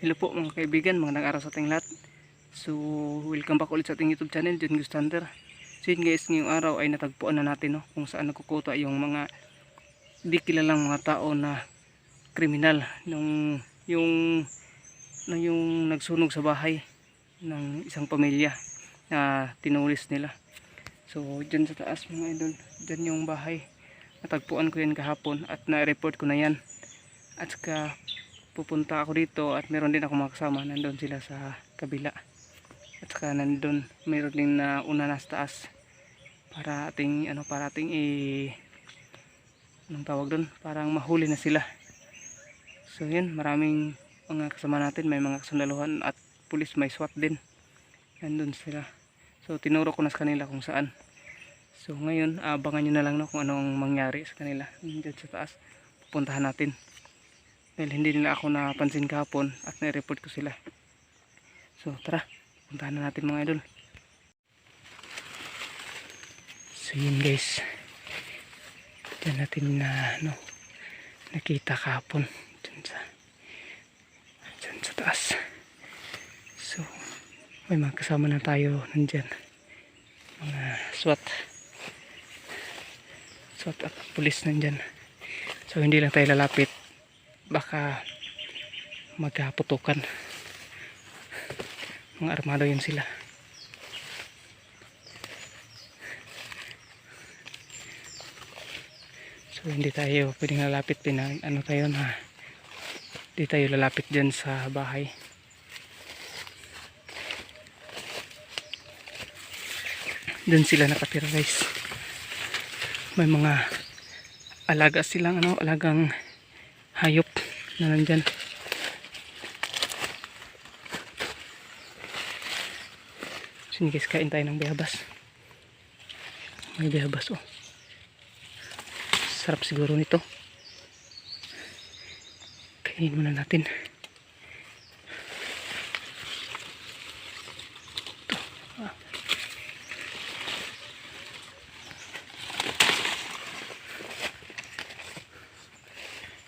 Hello po mga kaibigan, magandang araw sa ating lahat. So, welcome back ulit sa ating YouTube channel, John Ghost Hunter. So yun guys, ngayong araw ay natagpuan na natin kung saan nagkukuta yung mga di kilalang mga tao na kriminal yung nagsunog sa bahay ng isang pamilya na tinulis nila. So dyan sa taas mga idol, dyan yung bahay. Natagpuan ko yan kahapon at na-report ko na yan. At saka pupunta ako dito at meron din ako mga kasama, nandun sila sa kabila. At saka nandun meron din na una na sa taas para ating anong tawag doon, parang mahuli na sila. So yun, maraming mga kasama natin, may mga kasundaluhan at pulis, may SWAT din, nandun sila. So tinuro ko na sa kanila kung saan. So ngayon abangan nyo na lang kung anong mangyari sa kanila dyan sa taas. Pupuntahan natin dahil hindi nila ako napansin kahapon at na-report ko sila. So tara, puntahan na natin mga idol. So yun guys, dyan natin na nakita kahapon dyan sa taas. So may mga kasama na tayo nandyan, mga SWAT at pulis nandyan. So hindi lang tayo lalapit, baka magkaputukan, mga armado yun sila. So hindi tayo pwedeng lalapit, hindi tayo lalapit dyan sa bahay. Dun sila nakatira guys. May mga alaga silang alagang hayop na nandyan. Sige guys, kain tayo ng bayabas. May bayabas sarap siguro nito. Kainin muna natin.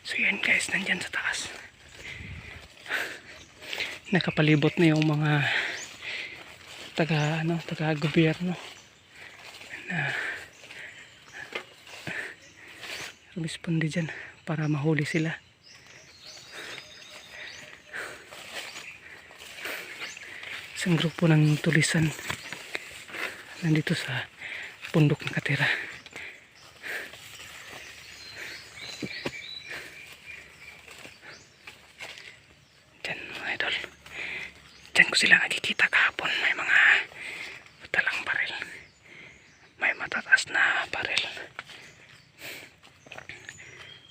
So yan guys, nandyan sa taas. Nakapalibot na yung mga taga gobyerno na responde dyan para mahuli sila. Isang grupo ng tulisan nandito sa bundok nakatira. Dyan mga idol, dyan ko sila nakikita kahapon. May mga matalang baril, may matataas na baril.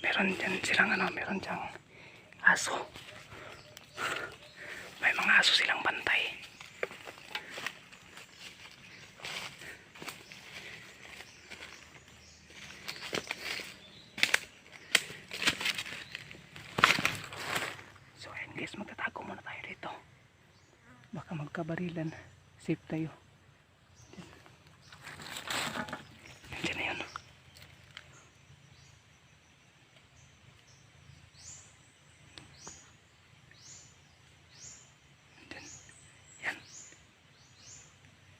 Meron dyan silang meron dyang aso. May mga aso silang bantay. So ayun guys, magtatago muna tayo dito, baka magkabarilan. Safe tayo. Diyan na yun.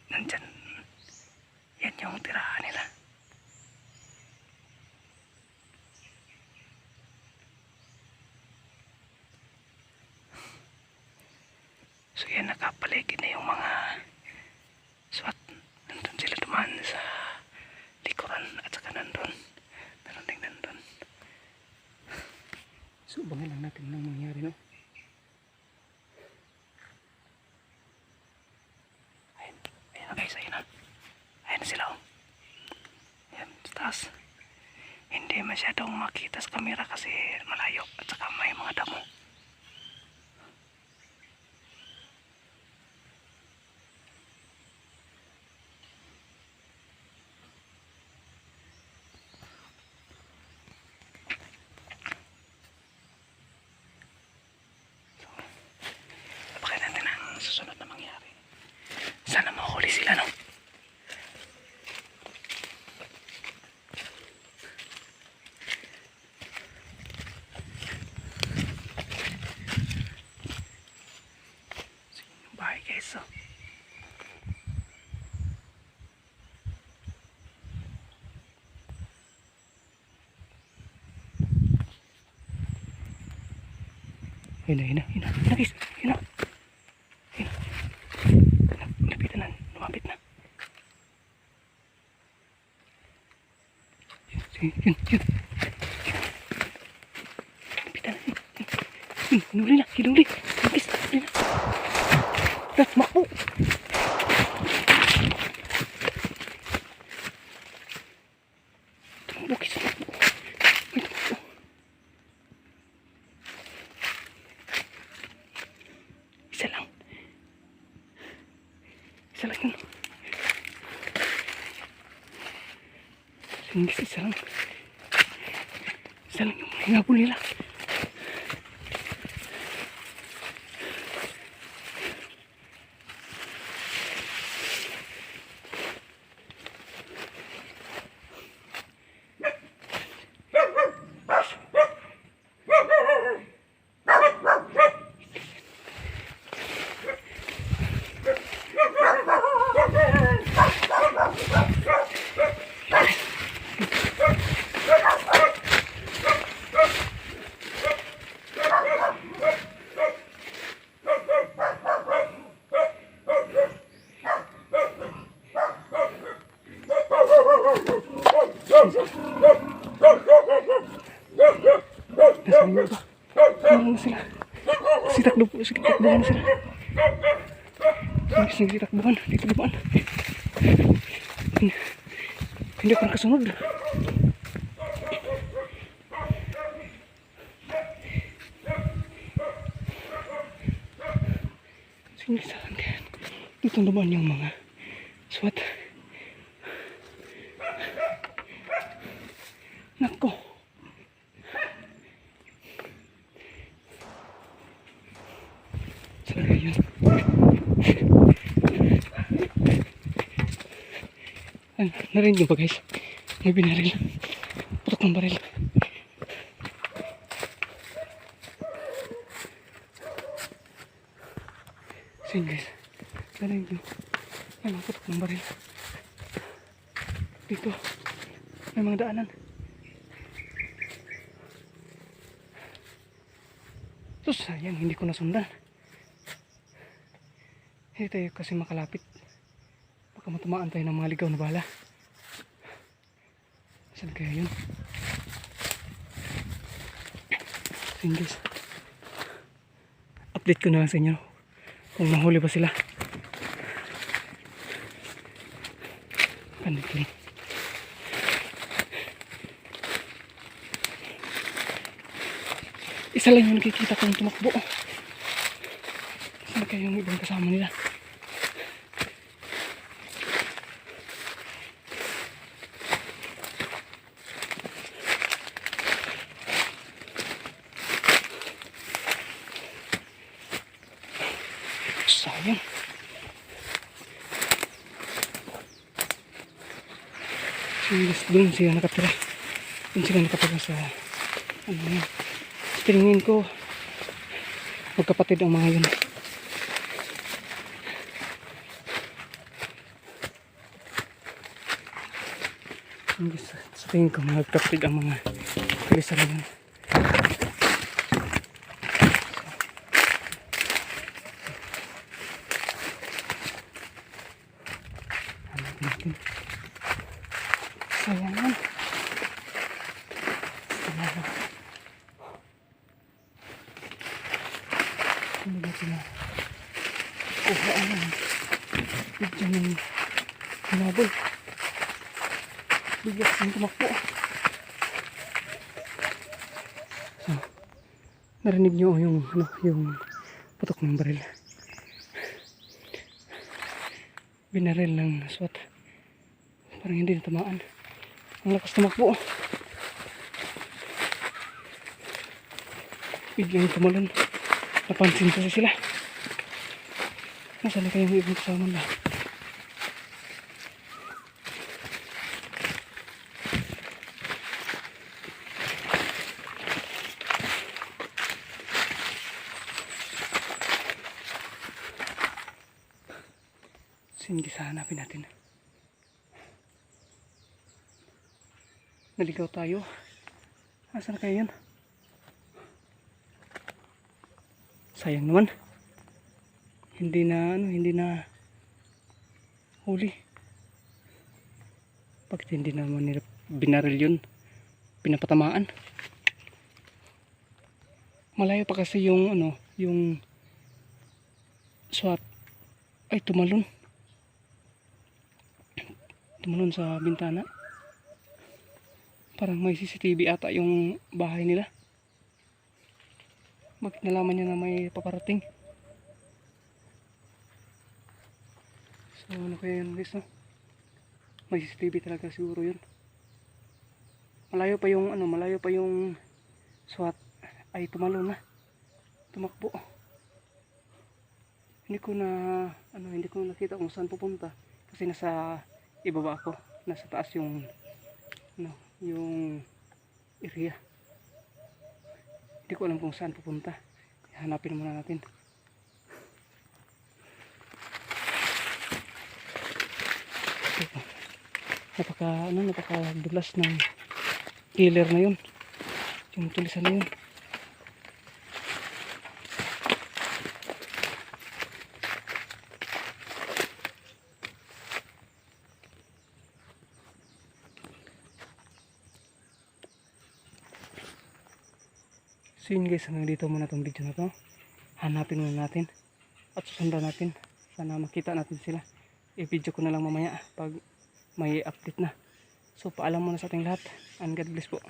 Nandyan. Yan yung tirahan nila. So yan, nakapaligid na yung mga SWAT. Nandun sila dumaan sa likuran at saka nandun. Meron din nandun. So bangin lang natin anong mangyari Ayun na guys, ayun na. Ayun na sila Ayan, sa taas. Hindi masyadong makita sa camera kasi malayo at saka may mga damo. Yun na, yun na, yun na, yun na guys, yun na. Yun na, lapitan na, lumapit na. Yun, yun, yun. Lapitan na, yun. Yun, hinuli na, hinuli. Yun guys, hinuli na. Tara, tumakbo. Tumakbo guys, tumakbo. Ay, tumakbo. Isa lang. Isa lang yun. Sige, isa lang. Isa lang yung hinabol nila. Nasaan yung iba? Ano na sila? Sitakbuhan na sila. Sige, takbuhan. Dito dumaan. Hindi ako nakasunod. Sige, saan kaya? Dito dumaan yung mga SWAT. Nako. Saan kaya yun? Narinig nyo ba guys? May binaril. Putok ng baril. Sige guys. Narinig nyo. May mga putok ng baril. Dito. May mga daanan. So sayang hindi ko nasundan. Hindi tayo kasi makalapit. Baka matamaan tayo ng mga ligaw na bala. Saan kaya yun? So guys, update ko na lang sa inyo kung nahuli ba sila. Ganito lang. Isa lang yung nakikita kong tumakbo. Saan kaya yung ibang kasama nila? Sayang. Doon siya nakatira. Doon sila nakatira sa ano yun. Tingin ko magkapatid ang mga yun. Sa tingin ko magkapatid ang mga pulis na yun. Sayangan. Hindi ba sila kuha ang bigyan ng hinabol. Bigyan silang tumakbo. So, narinig nyo yung yung putok ng baril. Binaril ng SWAT. Parang hindi natamaan. Ang lakas tumakbo. Biglang tumalon. Napansin kasi sila. Nasaan na kayong ibang kasama na? Hindi sa hanapin natin. Naligaw tayo. Asan na kayo yun? Sayang naman. Hindi na huli. Bakit hindi naman nila binaril yun? Pinapatamaan. Malayo pa kasi yung yung SWAT ay tumalon sa bintana. Parang may CCTV ata yung bahay nila. Bakit nalaman niya na may paparating? So ano kaya yun guys, no? May CCTV talaga siguro yun. Malayo pa yung SWAT ay tumalon na. Tumakbo. Hindi ko nakita kung saan pupunta kasi nasa ibaba ako, nasa taas yung yung area. Hindi ko alam kung saan pupunta. Hanapin muna natin. Napakadulas ng killer na yun. Yung tulisan na yun. So yun guys, hanggang dito muna itong video na to. Hanapin muna natin at susundan natin. Sana makita natin sila. I-video ko na lang mamaya pag may update na. So paalam muna sa ating lahat and God bless po.